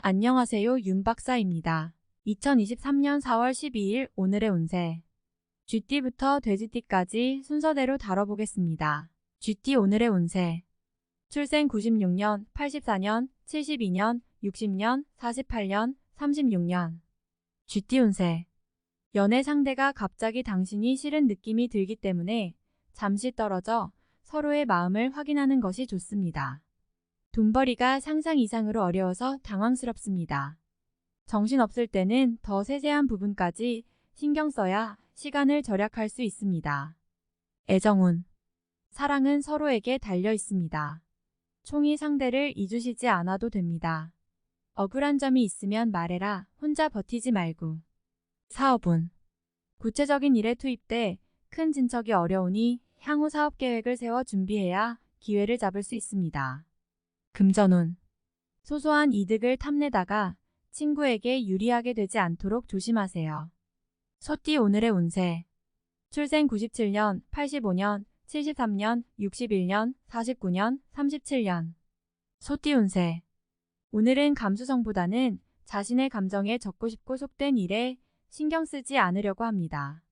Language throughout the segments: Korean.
안녕하세요, 윤 박사입니다. 2023년 4월 12일 오늘의 운세. 쥐띠부터 돼지띠까지 순서대로 다뤄보겠습니다. 쥐띠 오늘의 운세. 출생 96년, 84년, 72년, 60년, 48년, 36년. 쥐띠 운세. 연애 상대가 갑자기 당신이 싫은 느낌이 들기 때문에 잠시 떨어져 서로의 마음을 확인하는 것이 좋습니다. 돈벌이가 상상 이상으로 어려워서 당황스럽습니다. 정신없을 때는 더 세세한 부분까지 신경 써야 시간을 절약할 수 있습니다. 애정운. 사랑은 서로에게 달려 있습니다. 총이 상대를 잊으시지 않아도 됩니다. 억울한 점이 있으면 말해라. 혼자 버티지 말고. 사업운. 구체적인 일에 투입돼 큰 진척이 어려우니 향후 사업 계획을 세워 준비해야 기회를 잡을 수 있습니다. 금전운. 소소한 이득을 탐내다가 친구에게 유리하게 되지 않도록 조심하세요. 소띠 오늘의 운세. 출생 97년, 85년, 73년, 61년, 49년, 37년. 소띠 운세. 오늘은 감수성보다는 자신의 감정에 적고 싶고 속된 일에 신경 쓰지 않으려고 합니다.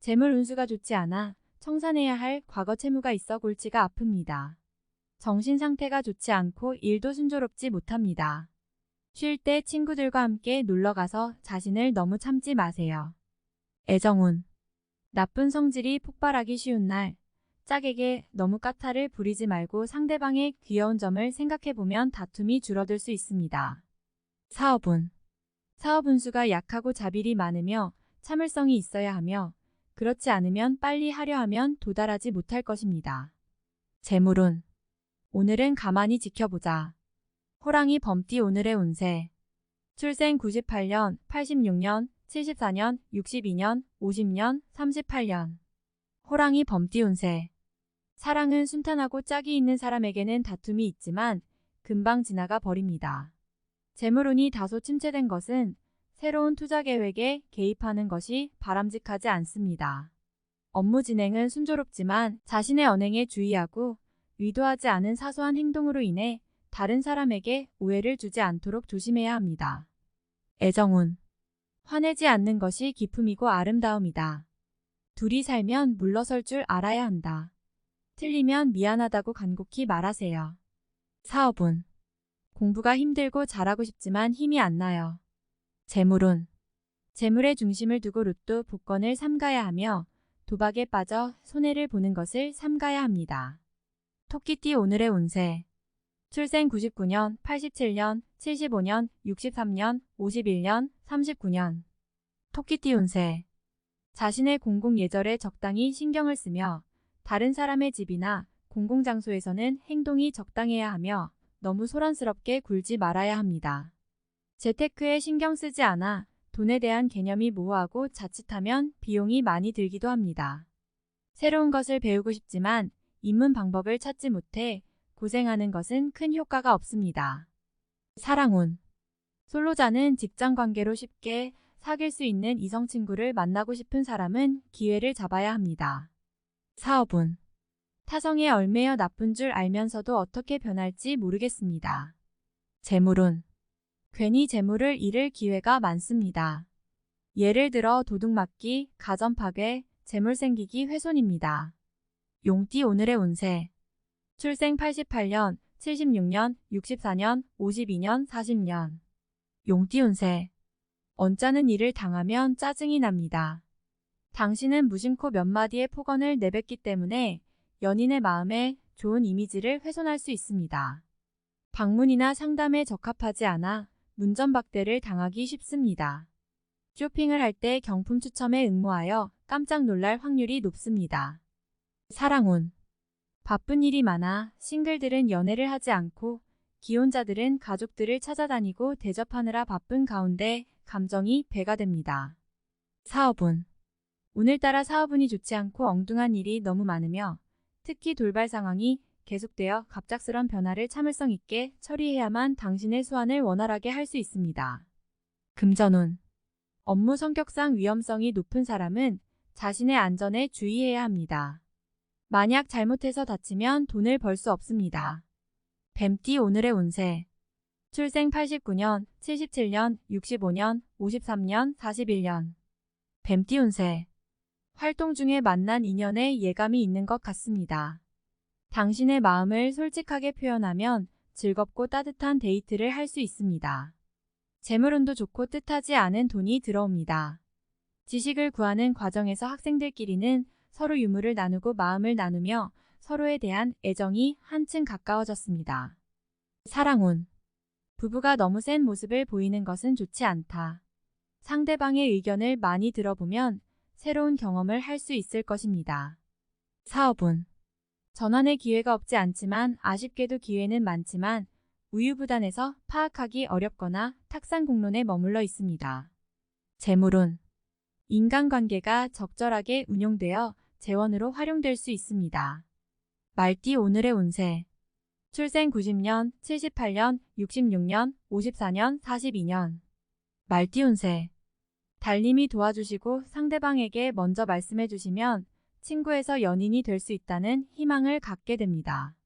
재물 운수가 좋지 않아 청산해야 할 과거 채무가 있어 골치가 아픕니다. 정신 상태가 좋지 않고 일도 순조롭지 못합니다. 쉴 때 친구들과 함께 놀러가서 자신을 너무 참지 마세요. 애정운. 나쁜 성질이 폭발하기 쉬운 날, 짝에게 너무 까탈을 부리지 말고 상대방의 귀여운 점을 생각해보면 다툼이 줄어들 수 있습니다. 사업운. 사업 운수가 약하고 자질이 많으며 참을성이 있어야 하며 그렇지 않으면 빨리 하려 하면 도달하지 못할 것입니다. 재물운. 오늘은 가만히 지켜보자. 호랑이 범띠 오늘의 운세. 출생 98년, 86년, 74년, 62년, 50년, 38년. 호랑이 범띠 운세. 사랑은 순탄하고 짝이 있는 사람에게는 다툼이 있지만 금방 지나가 버립니다. 재물운이 다소 침체된 것은 새로운 투자 계획에 개입하는 것이 바람직하지 않습니다. 업무 진행은 순조롭지만 자신의 언행에 주의하고 의도하지 않은 사소한 행동으로 인해 다른 사람에게 오해를 주지 않도록 조심해야 합니다. 애정운. 화내지 않는 것이 기품이고 아름다움이다. 둘이 살면 물러설 줄 알아야 한다. 틀리면 미안하다고 간곡히 말하세요. 사업운. 공부가 힘들고 잘하고 싶지만 힘이 안 나요. 재물운. 재물의 중심을 두고 로또 복권을 삼가야 하며 도박에 빠져 손해를 보는 것을 삼가야 합니다. 토끼띠 오늘의 운세. 출생 99년, 87년, 75년, 63년, 51년, 39년. 토끼띠 운세. 자신의 공공예절에 적당히 신경을 쓰며 다른 사람의 집이나 공공장소에서는 행동이 적당해야 하며 너무 소란스럽게 굴지 말아야 합니다. 재테크에 신경 쓰지 않아 돈에 대한 개념이 모호하고 자칫하면 비용이 많이 들기도 합니다. 새로운 것을 배우고 싶지만 입문 방법을 찾지 못해 고생하는 것은 큰 효과가 없습니다. 사랑운. 솔로자는 직장 관계로 쉽게 사귈 수 있는 이성 친구를 만나고 싶은 사람은 기회를 잡아야 합니다. 사업운. 타성에 얽매여 나쁜 줄 알면서도 어떻게 변할지 모르겠습니다. 재물운. 괜히 재물을 잃을 기회가 많습니다. 예를 들어 도둑맞기, 가전 파괴, 재물 생기기 훼손입니다. 용띠 오늘의 운세. 출생 88년, 76년, 64년, 52년, 40년. 용띠 운세. 언짢은 일을 당하면 짜증이 납니다. 당신은 무심코 몇 마디의 폭언을 내뱉기 때문에 연인의 마음에 좋은 이미지를 훼손할 수 있습니다. 방문이나 상담에 적합하지 않아 문전박대를 당하기 쉽습니다. 쇼핑을 할 때 경품 추첨에 응모하여 깜짝 놀랄 확률이 높습니다. 사랑운. 바쁜 일이 많아 싱글들은 연애를 하지 않고 기혼자들은 가족들을 찾아다니고 대접하느라 바쁜 가운데 감정이 배가 됩니다. 사업운. 오늘따라 사업운이 좋지 않고 엉뚱한 일이 너무 많으며 특히 돌발 상황이 계속되어 갑작스런 변화를 참을성 있게 처리해야만 당신의 소원을 원활하게 할 수 있습니다. 금전운. 업무 성격상 위험성이 높은 사람은 자신의 안전에 주의해야 합니다. 만약 잘못해서 다치면 돈을 벌 수 없습니다. 뱀띠 오늘의 운세. 출생 89년, 77년, 65년, 53년, 41년. 뱀띠 운세. 활동 중에 만난 인연에 예감이 있는 것 같습니다. 당신의 마음을 솔직하게 표현하면 즐겁고 따뜻한 데이트를 할 수 있습니다. 재물운도 좋고 뜻하지 않은 돈이 들어옵니다. 지식을 구하는 과정에서 학생들끼리는 서로 유무를 나누고 마음을 나누며 서로에 대한 애정이 한층 가까워졌습니다. 사랑운. 부부가 너무 센 모습을 보이는 것은 좋지 않다. 상대방의 의견을 많이 들어보면 새로운 경험을 할 수 있을 것입니다. 사업운. 전환의 기회가 없지 않지만 아쉽게도 기회는 많지만 우유부단해서 파악하기 어렵거나 탁상공론에 머물러 있습니다. 재물운. 인간관계가 적절하게 운용되어 재원으로 활용될 수 있습니다. 말띠 오늘의 운세. 출생 90년, 78년, 66년, 54년, 42년. 말띠 운세. 달님이 도와주시고 상대방에게 먼저 말씀해 주시면 친구에서 연인이 될 수 있다는 희망을 갖게 됩니다.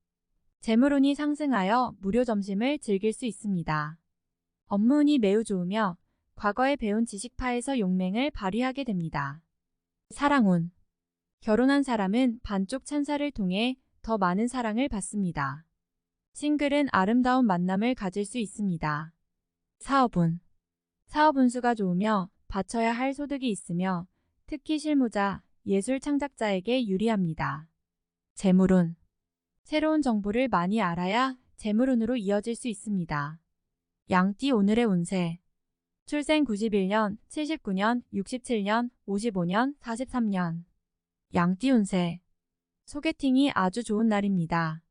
재물운이 상승하여 무료 점심을 즐길 수 있습니다. 업무운이 매우 좋으며 과거에 배운 지식파에서 용맹을 발휘하게 됩니다. 사랑운. 결혼한 사람은 반쪽 찬사를 통해 더 많은 사랑을 받습니다. 싱글은 아름다운 만남을 가질 수 있습니다. 사업운. 사업 운수가 좋으며 바쳐야 할 소득이 있으며 특히 실무자, 예술 창작자에게 유리합니다. 재물운. 새로운 정보를 많이 알아야 재물운으로 이어질 수 있습니다. 양띠 오늘의 운세. 출생 91년, 79년, 67년, 55년, 43년. 양띠 운세. 소개팅이 아주 좋은 날입니다.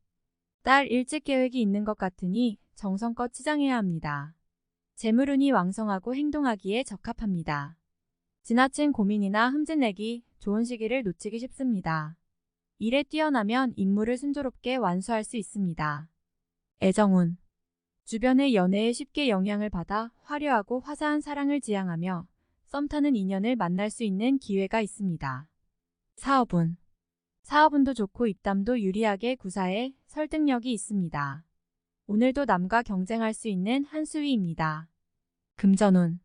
딸 일찍 계획이 있는 것 같으니 정성껏 치장해야 합니다. 재물운이 왕성하고 행동하기에 적합합니다. 지나친 고민이나 흠집내기, 좋은 시기를 놓치기 쉽습니다. 일에 뛰어나면 임무를 순조롭게 완수할 수 있습니다. 애정운. 주변의 연애에 쉽게 영향을 받아 화려하고 화사한 사랑을 지향하며 썸 타는 인연을 만날 수 있는 기회가 있습니다. 사업운. 사업운도 좋고 입담도 유리하게 구사해 설득력이 있습니다. 오늘도 남과 경쟁할 수 있는 한수위입니다. 금전운.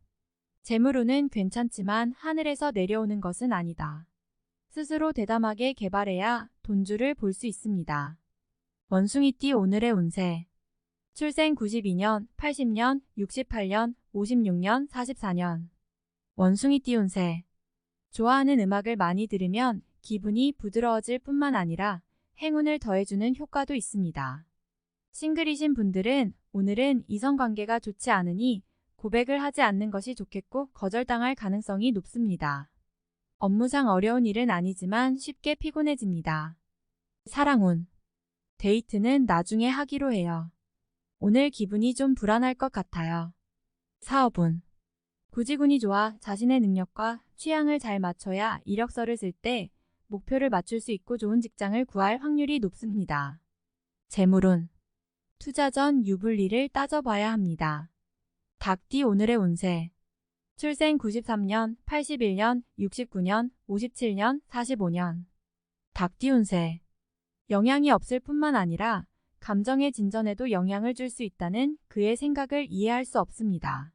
재물운은 괜찮지만 하늘에서 내려오는 것은 아니다. 스스로 대담하게 개발해야 돈줄을 볼 수 있습니다. 원숭이띠 오늘의 운세. 출생 92년, 80년, 68년, 56년, 44년. 원숭이띠 운세. 좋아하는 음악을 많이 들으면 기분이 부드러워질 뿐만 아니라 행운을 더해주는 효과도 있습니다. 싱글이신 분들은 오늘은 이성관계가 좋지 않으니 고백을 하지 않는 것이 좋겠고 거절당할 가능성이 높습니다. 업무상 어려운 일은 아니지만 쉽게 피곤해집니다. 사랑운. 데이트는 나중에 하기로 해요. 오늘 기분이 좀 불안할 것 같아요. 사업운. 구지군이 좋아 자신의 능력과 취향을 잘 맞춰야 이력서를 쓸 때 목표를 맞출 수 있고 좋은 직장을 구할 확률이 높습니다. 재물운. 투자 전 유불리를 따져봐야 합니다. 닭띠 오늘의 운세. 출생 93년, 81년, 69년, 57년, 45년. 닭띠 운세. 영향이 없을 뿐만 아니라 감정의 진전에도 영향을 줄 수 있다는 그의 생각을 이해할 수 없습니다.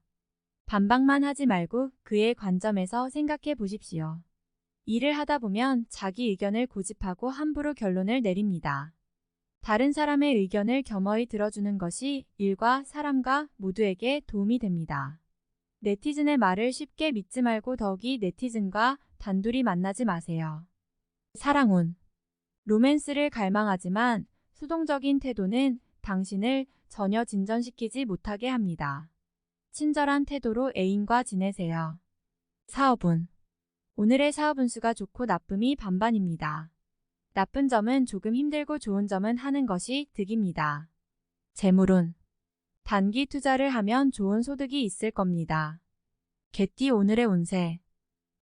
반박만 하지 말고 그의 관점에서 생각해 보십시오. 일을 하다 보면 자기 의견을 고집하고 함부로 결론을 내립니다. 다른 사람의 의견을 겸허히 들어주는 것이 일과 사람과 모두에게 도움이 됩니다. 네티즌의 말을 쉽게 믿지 말고 더욱이 네티즌과 단둘이 만나지 마세요. 사랑운. 로맨스를 갈망하지만 수동적인 태도는 당신을 전혀 진전시키지 못하게 합니다. 친절한 태도로 애인과 지내세요. 사업운. 오늘의 사업 운수가 좋고 나쁨이 반반입니다. 나쁜 점은 조금 힘들고 좋은 점은 하는 것이 득입니다. 재물운. 단기 투자를 하면 좋은 소득이 있을 겁니다. 개띠 오늘의 운세.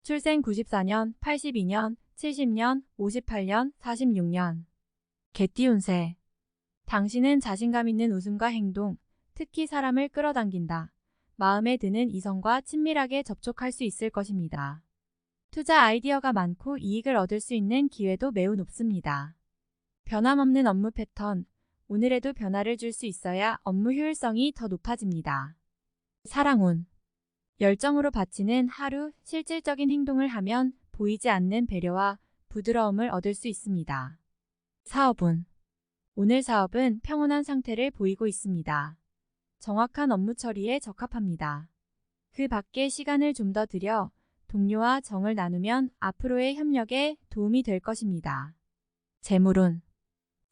출생 94년, 82년, 70년, 58년, 46년. 개띠 운세. 당신은 자신감 있는 웃음과 행동, 특히 사람을 끌어당긴다. 마음에 드는 이성과 친밀하게 접촉할 수 있을 것입니다. 투자 아이디어가 많고 이익을 얻을 수 있는 기회도 매우 높습니다. 변함없는 업무 패턴, 오늘에도 변화를 줄 수 있어야 업무 효율성이 더 높아집니다. 사랑운. 열정으로 바치는 하루, 실질적인 행동을 하면 보이지 않는 배려와 부드러움을 얻을 수 있습니다. 사업운. 오늘 사업은 평온한 상태를 보이고 있습니다. 정확한 업무 처리에 적합합니다. 그 밖에 시간을 좀 더 들여 동료와 정을 나누면 앞으로의 협력에 도움이 될 것입니다. 재물운.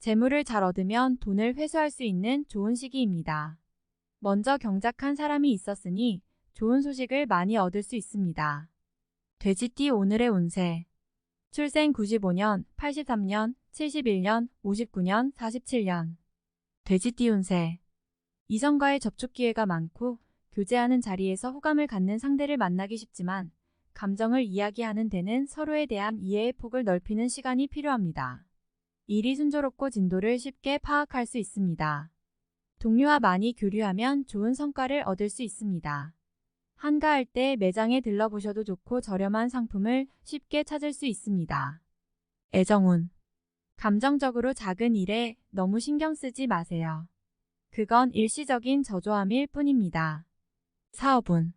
재물을 잘 얻으면 돈을 회수할 수 있는 좋은 시기입니다. 먼저 경작한 사람이 있었으니 좋은 소식을 많이 얻을 수 있습니다. 돼지띠 오늘의 운세. 출생 95년, 83년, 71년, 59년, 47년. 돼지띠 운세. 이성과의 접촉 기회가 많고 교제하는 자리에서 호감을 갖는 상대를 만나기 쉽지만 감정을 이야기하는 데는 서로에 대한 이해의 폭을 넓히는 시간이 필요합니다. 일이 순조롭고 진도를 쉽게 파악할 수 있습니다. 동료와 많이 교류하면 좋은 성과를 얻을 수 있습니다. 한가할 때 매장에 들러보셔도 좋고 저렴한 상품을 쉽게 찾을 수 있습니다. 애정운. 감정적으로 작은 일에 너무 신경 쓰지 마세요. 그건 일시적인 저조함일 뿐입니다. 사업운.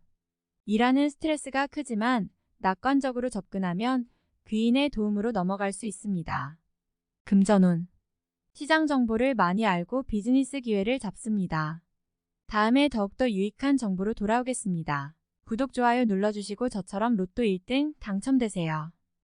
일하는 스트레스가 크지만 낙관적으로 접근하면 귀인의 도움으로 넘어갈 수 있습니다. 금전운. 시장 정보를 많이 알고 비즈니스 기회를 잡습니다. 다음에 더욱더 유익한 정보로 돌아오겠습니다. 구독, 좋아요 눌러주시고 저처럼 로또 1등 당첨되세요.